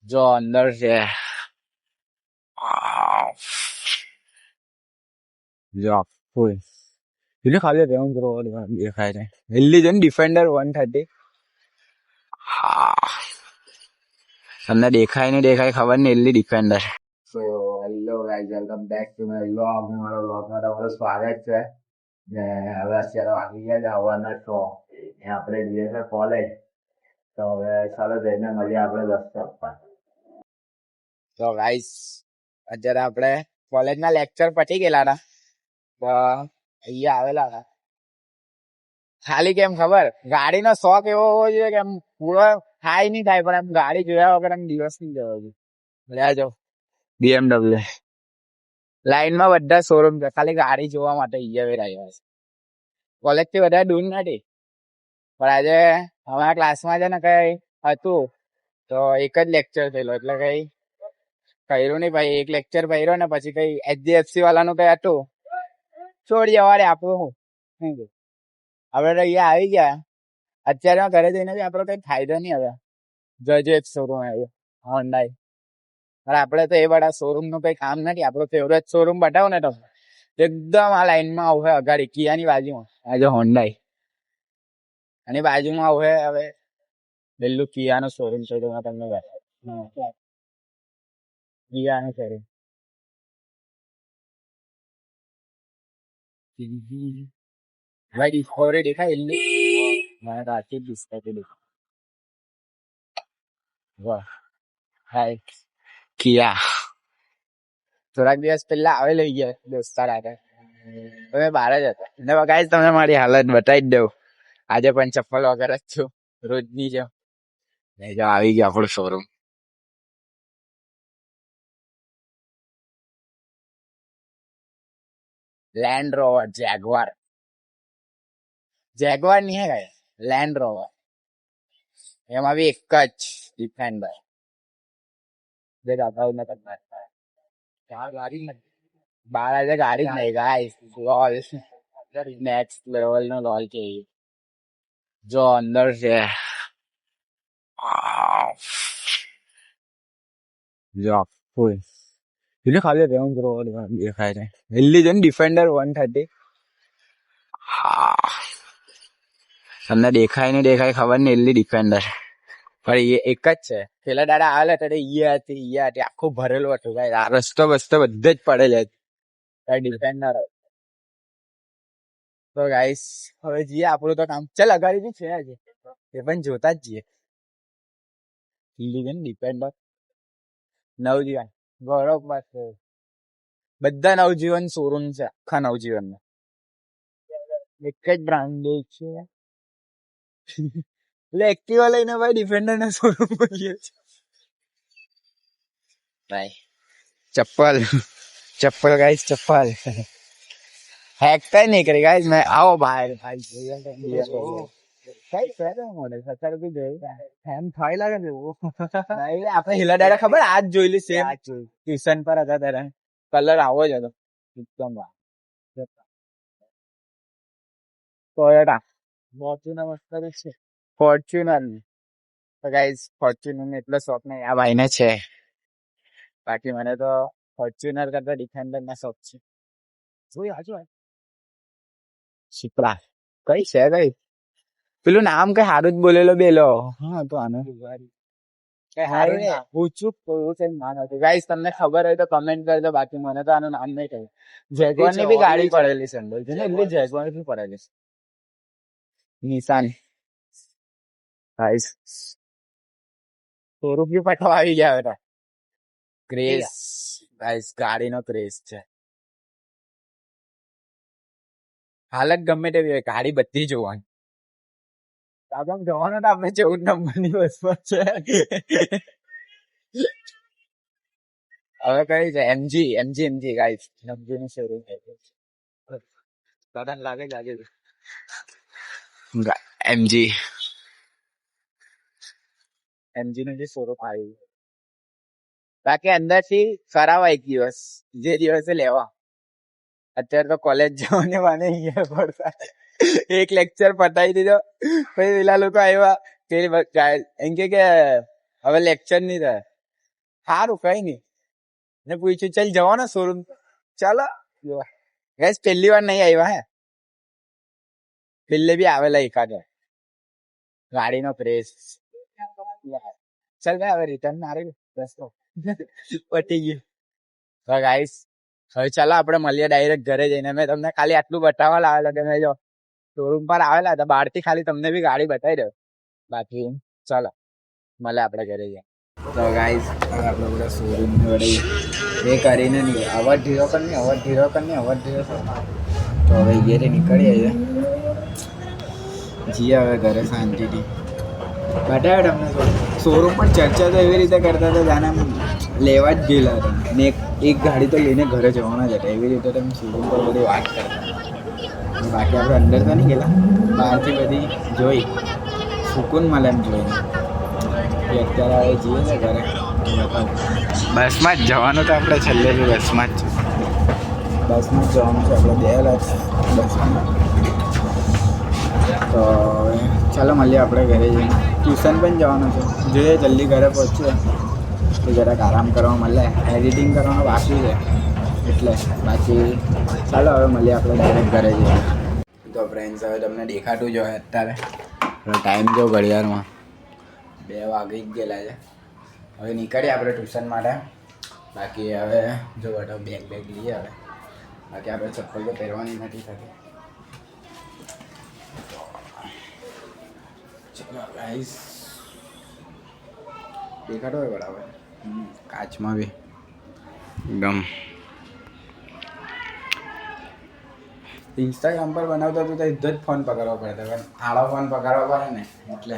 જો અંદર છે. જો ફૂલ એટલે ખાલી રેન્જ રોવર દેખાય છે. હિલ્લી છે ને ડિફેન્ડર 130. હા, તમને દેખાય ને દેખાય ખબર ને, hilly defender. So hello guys, welcome back to my vlog. મારો વ્લોગમાં તમારું સ્વાગત છે. ને હવે અત્યારે વાગી ગયા છે હવાના 6. આપણે જઈએ છે કોલેજ. તો હવે ચાલો જઈને મળીએ આપણે 10 પર. તો ગાઈઝ અત્યારે આપણે કોલેજના લેક્ચર પતી ગયેલા હતા. તો અહીંયા આવેલા હતા. ખાલી કેમ ખબર, ગાડીનો શોખ એવો હોવો જોઈએ કે એમ પૂરો થાય નહીં થાય, પણ એમ ગાડી જોયા વગર એમ દિવસ નહીં જવો જોઈએ. લેજો BMW. લાઈનમાં બધા શોરૂમ છે, ખાલી ગાડી જોવા માટે અહીંયા રહ્યા છે. કોલેજ થી વધારે દૂર નથી, પણ આજે અમારા ક્લાસમાં છે ને કઈ હતું તો એક જ લેક્ચર થયેલો, એટલે કઈ કર્યું નહીં ભાઈ. એક લેક્ચર ભર્યો ને પછી કઈ HDFC વાળાનું કઈ હતું, છોડી જવાડે આપણું શું હવે તો અહીંયા આવી ગયા. અત્યારે ઘરે જઈને બી આપણો કઈ ફાયદો નહીં. હવે જજ એક શોરૂમ આવ્યો હોન્ડાઈ, પણ આપડે તો એ બધા શોરૂમ નું કઈ કામ નથી. આપણો ફેવરેટ શોરૂમ બતાવો ને તો એકદમ આ લાઈનમાં આવે અગાડી કિયાની બાજુમાં આજે હોન્ડાઈ, અને બાજુમાં આવે હવે પેલું કિયાનું શોરૂમ છે. તો તમને કિયાનું શોરૂમ ભાઈ ડિસ્કવરી દેખાય એની મને તો આખી ડિસ્કવરી દેખાય. વાહ હાય કિયા. થોડાક દિવસ પહેલા આવે લઈ ગયા દોસ્તાર હાથે, તમે બહાર જ હતા ને ગાઈસ. તમને મારી હાલત બતાવી જ દઉં. આજે પણ ચપ્પલ વગર જ છું રોજની જેમ. જો આવી ગયો આપણું showroom. Land rover Jaguar. Jaguar નહીં હે ગાઈસ, લેન્ડ રોવર. એમાં બી એક જ ડિફેન્ડર. બાર આજે ગાડી જ નહીં ગાઈસ. લોલ નેક્સ્ટ લેવલ નો લોલ છે. જો અંદર છે. જો ફૂલ એટલે ખાલી રેન્જ રોવર દેખાય છે. હિલ્લી છે ને ડિફેન્ડર 130. હા, તમને દેખાય ને દેખાય ખબર ને, હિલ્લી ડિફેન્ડર. પણ એ એક જ છે. પેલા દાડા આવેલા ત્યારે ઈયા હતી આખું ભરેલું હતું ભાઈ. આ રસ્તો બસ્તો બધે જ પડેલા ડિફેન્ડર. તો ગાઈસ હવે જઈએ, આપણું તો કામ. ચાલ અગાડી બી છે આજે, એ પણ જોતા જ જઈએ. હિલ્લી છે ને ડિફેન્ડર. નવજીવન ગૌરવ પાસે બધા નવજીવન શોરૂમ છે, આખા નવજીવન માં એક જ બ્રાન્ડ છે. એટલે એક્ટિવા લઈને ભાઈ ડિફેન્ડર ના શોરૂમ પર ગયો છે ભાઈ. ચપ્પલ ચપ્પલ ગાઈસ, ચપ્પલ હેક કઈ નહીં કરી ગાઈસ. મેં આવો બહાર ભાઈ આપડે હિલા ડાયરા ખબર આજ જોયેલી સેમ ટ્યુશન પર હતા ત્યારે. કલર આવો જ હતો એકદમ. ટોયોટા ફોર્ચ્યુનર મસ્ત છે. ફોર્ચ્યુનર તો ગાઈસ ફોર્ચ્યુનર ને એટલો શોખ નહીં, આ ભાઈ ને છે. બાકી મને તો ફોર્ચ્યુનર કરતા ડિફેન્ડર ના શોખ છે. જોઈ આજુ શીપડા કઈ છે કઈ પેલું નામ કઈ સારું જ બોલેલો બેલો. હા તો આને ગાઈસ તમને ખબર હોય તો કમેન્ટ કરજો. બાકી મને તો આનું નામ નહીં કહ્યું. જેગવાર ની બી ગાડી પડેલી છે અંદર છે ને, એટલે જેગવાર બી પડેલી છે. નિશાન ગાઈસ શોરૂમ બી પઠવા આવી ગયા હતા. ક્રેઝ ગાઈસ, ગાડીનો ક્રેઝ છે. હાલત ગમે તેવી હોય, ગાડી બધી જોવાની. આપણે જવાનો તો આપણે 14 નંબરની બસમાં છે. હવે કઈ છે એમજી ગાઈસ. એમજી નું શોરૂમ દાદા લાગે એમજી નું જે શોરૂમ આવ્યું. બાકી અંદર થી કરાવા એક દિવસ, જે દિવસે લેવા. અત્યારે તો કોલેજ જવાને વાને અહીંયા પડતા. એક લેક્ચર પતાવી દીધો, પછી પેલા લોકો આવ્યા એમ કે હવે લેક્ચર નહીં થાય. સારું કઈ નહીં. ને પૂછ્યું ચાલ જવાનો શોરૂમ, ચાલો ગેસ પહેલી વાર નહીં આવ્યા હે, પેલે બી આવેલા એકાદ ગાડીનો પ્રેસ. ચાલ ભાઈ હવે રિટર્ન મારે રસ્તો પટી ગયું. તો ગાઈસ હવે ચાલો આપણે મળીએ ડાયરેક્ટ ઘરે જઈને. મેં તમને ખાલી આટલું બતાવવા લાવેલો કે મેં જો શોરૂમ પર આવેલા હતા, બહારથી ખાલી તમને બી ગાડી બતાવી દઉં. બાકી ચાલો મળે આપણે ઘરે જઈએ. તો ગાઈસ હવે આપણે બધા શોરૂમ વળી એ કરીને નહીં, અવર ધીરો કર નહીં, અવર ધીરો કર નહીં, અવર ધીરો કર. તો હવે ઘેરે નીકળીએ જીએ હવે ઘરે શાંતિથી. બતાવ્યો તમને શોરૂમ પણ ચર્ચા તો એવી રીતે કરતા હતા જાણે લેવા જ ગયેલા હતા ને એક ગાડી તો લઈને ઘરે જવાના જ હતા, એવી રીતે તમે શોરૂમ પર બધી વાત કરતા. બાકી આપણે અંદર તો નહીં ગયેલા, બહારથી બધી જોઈ સુકૂન મળે એમ જોઈને. અત્યારે હવે જઈએ ને ઘરે. બસમાં જ જવાનું તો આપણે છેલ્લે બી બસમાં જ જવાનું છે આપણે ગયેલા બસમાં. તો ચાલો મળીએ આપણે ઘરે જઈને. ટ્યુશન પણ જવાનું છે, જોઈએ જલ્દી ઘરે પહોંચીએ તો જરાક આરામ કરવા મળે. એડિટિંગ કરવાનું બાકી છે એટલે. બાકી ચાલો હવે મળીએ આપણે ડાયરેક્ટ ઘરે જઈએ. તો ફ્રેન્ડ્સ હવે તમને દેખાતું જ હોય અત્યારે ટાઈમ જો ઘડિયાળમાં 2 વાગી જ ગયેલા છે. હવે નીકળીએ આપણે ટ્યુશન માટે. બાકી હવે જો બેઠો બેગ લઈએ હવે. બાકી આપણે ચપ્પલ તો પહેરવાની નથી થતી. ચલો ગાઈસ દેખાતો હોય બરાબર કાચમાં બી એકદમ. ઇન્સ્ટાગ્રામ પર બનાવતો હતો તો જ ફોન પકડવો પડતો, પણ આળો ફોન પકડવો પડે ને એટલે.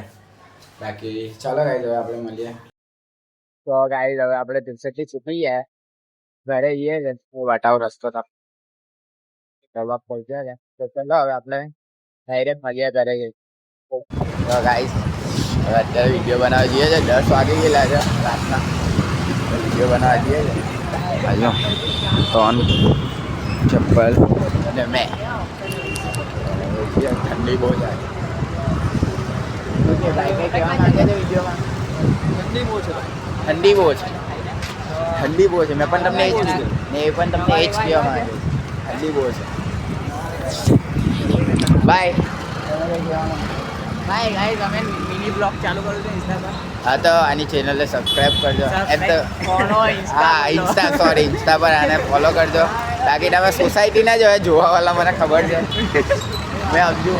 બાકી ચાલો ગાઈસ હવે આપણે મળીએ. તો ગાઈસ હવે આપણે ટ્યુશનથી છૂટી ગયા, ઘરે જઈએ છે. બતાવો રસ્તો તો કરવા પહોંચ્યા છે. તો ચાલો હવે આપણે ડાયરેક્ટ મળીએ ઘરે જઈએ. તો ગાઈસ હવે અત્યારે વિડીયો બનાવવા જઈએ છે. 10 વાગી ગયેલા છે રાતના. વિડીયો બનાવવા જઈએ છે. હાલો ટોન ચપ્પલ અને મેં ઠંડી બહુ જાય. ઠંડી બહુ છે મેં પણ તમને એ જ કીધું ને, એ પણ તમને એ જ કહેવા માંગે. ઠંડી બહુ છે. બાય ભાઈ ગાઈસ અમે મિની બ્લોગ ચાલુ કરું છું ઇન્સ્ટા પર. હા તો આની ચેનલને સબસ્ક્રાઇબ કરજો. એમ તો ફોલો હા ઇન્સ્ટા પર આને ફોલો કરજો. બાકી તમે સોસાયટીના જ હોય જોવાવાળા, મને ખબર છે. મેં સમજુ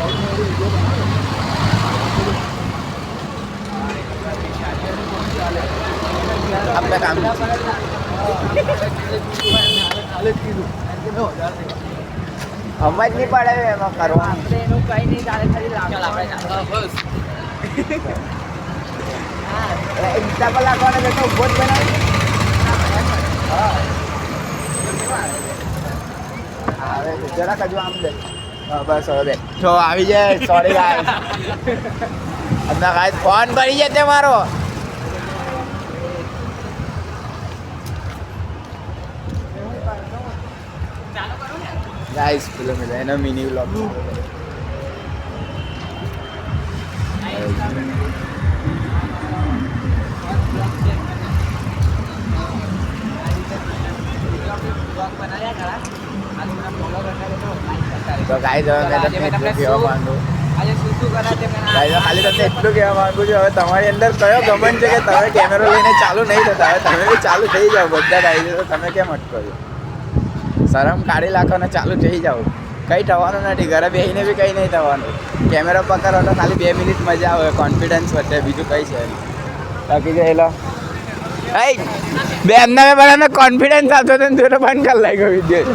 આપણે કામ સમજ નહીં પડે એમાં કરવાનું. આપણે એનું કઈ નહીં ચાલે, ખાલી લાગે બસ. ઇન્સ્ટા પર લાગવાનો છે તો ઉભો જ બનાવી. હવે જરાક હજુ આમ દે. બસ હવે તો આવી જાય. સોરી ગાઈસ, હમણાં ગાઈસ ફોન ભરી જતે મારો. ગાઈસ પેલો મિલા એનો મિની વ્લોગ. તો ગાઈસ હવે મેં તમને એટલું કહેવા માંગુ ખાલી તમને એટલું કહેવા માંગુ છું, હવે તમારી અંદર કયો ગમન છે કે તમે કેમેરો લઈને ચાલુ નહીં થતા. હવે તમે બી ચાલુ થઈ જાઓ, બધા આવી જાય તો તમે કેમ અટકો છો? શરમ કાઢી નાખો ને ચાલુ થઈ જાઓ. કંઈ થવાનું નથી, ઘરે બેસીને બી કંઈ નહીં થવાનું. કેમેરો પકડો તો ખાલી 2 મિનિટ મજા આવે, કોન્ફિડન્સ વધે, બીજું કંઈ છે. બાકી જો હેલો બે એમના મેં બધાને કોન્ફિડન્સ આપતો હતો ને તું તો બંધ કરી લાગ્યો વિડીયો.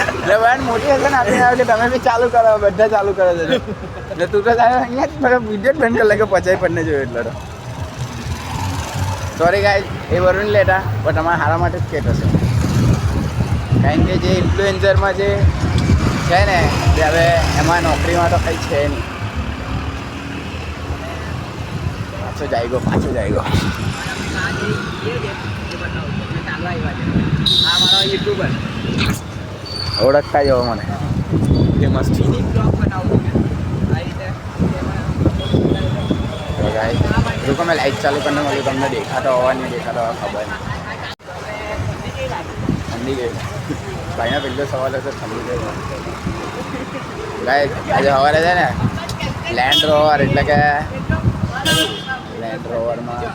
એટલે બધાને મોટિવેશન આપીને આવ્યો કે તમે બી ચાલુ કરો, બધા ચાલુ કરો છો. એટલે તું તો અહીંયા જ મારો વિડીયો જ બંધ કરી લાગ્યો, પચાઈ પણ જોયું એટલે તો. સોરી ગાઈસ, એ વરુણ લેતા પણ તમારા હારા માટે જ કહેતો છે. કારણ કે જે ઇન્ફ્લુએન્સરમાં જે છે ને તે હવે એમાં નોકરીમાં તો કંઈ છે નહીં. પાછો જાય ગયો. ઓળખતા જવો મને रुको मैं लाइट चालू करने वाली तुमने देखा तो होगा नहीं देखा तो खबर नहीं ठंडी गई भाई ना पहले सवाल है तो ठंडी गई गाइस आज સવારે છે ને લેન્ડ રોવર એટલે કે લેન્ડ રોવરમાં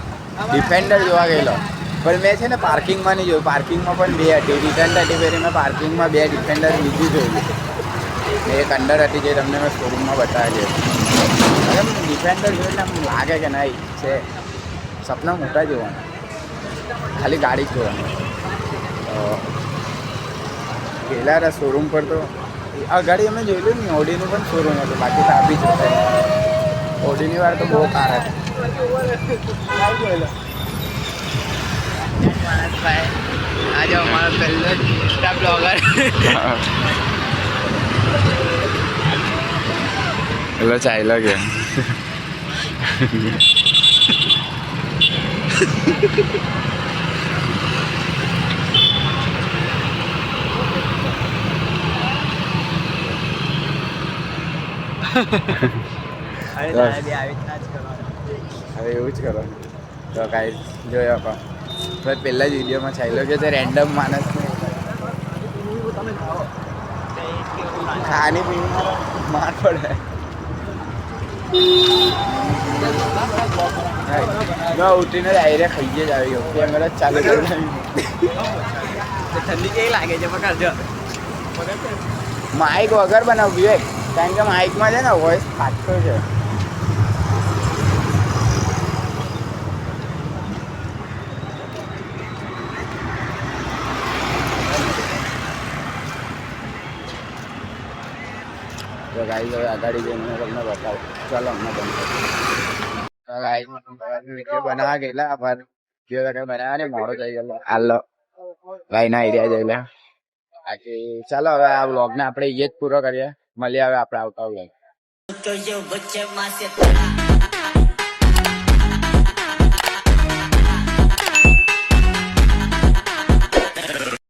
ડિફેન્ડર જોવા ગયેલો પણ મેં છે ને પાર્કિંગમાં નહીં જોયું પાર્કિંગમાં પણ બે હતી રિટર્ન થતી ફેરી મેં પાર્કિંગમાં બે ડિફેન્ડર બીજી જોયું એક અંડર હતી જે તમને મેં શોરૂમમાં બતાવી છે ડિફેન્ડર જોઈને આમ લાગે કે નહીં છે સપના મોટા જોવાના ખાલી ગાડી જ જોવાની ગયેલા હતા શોરૂમ પર તો આ ગાડી અમે જોયેલું ને ઓડીનું પણ શોરૂમ હતું બાકી તો આપી જ ઓડીની વાર તો બહુ કાર હતી आज हमारा पहले इंस्टा ब्लॉगर એટલે ચાલ્યા ગયા अरे दादा भी આવી જ કરવાનું હવે એવું જ કરવાનું તો કાંઈ જોયો પણ તો પહેલાં જ વિડીયોમાં ચાલ્યો કે તે રેન્ડમ માણસને ખાણી પીણી માર પડે મેં ઉઠીને ડાયરેક્ટ ખાઈએ જ આવી ગયો કેમેરા ચાલુ કરી ઠંડી કેવી લાગે છે પકડજો માઇક વગર બનાવ્યું કારણ કે માઇકમાં છે ને વોઇસ ફાટતો છે તો ગાઈસ હવે આગળ જઈને તમને બતાવું ચાલો અમને બંધ તો ગાઈસ વિડીયો બનાવવા ગયેલા પર જે બનાવ્યા ને મોડો થઈ ગયેલો હાલો ભાઈના એરિયા જયેલા બાકી ચાલો હવે આ વ્લોગને આપણે એ જ પૂરો કરીએ મળીએ હવે આપણે આવતા વ્લોગ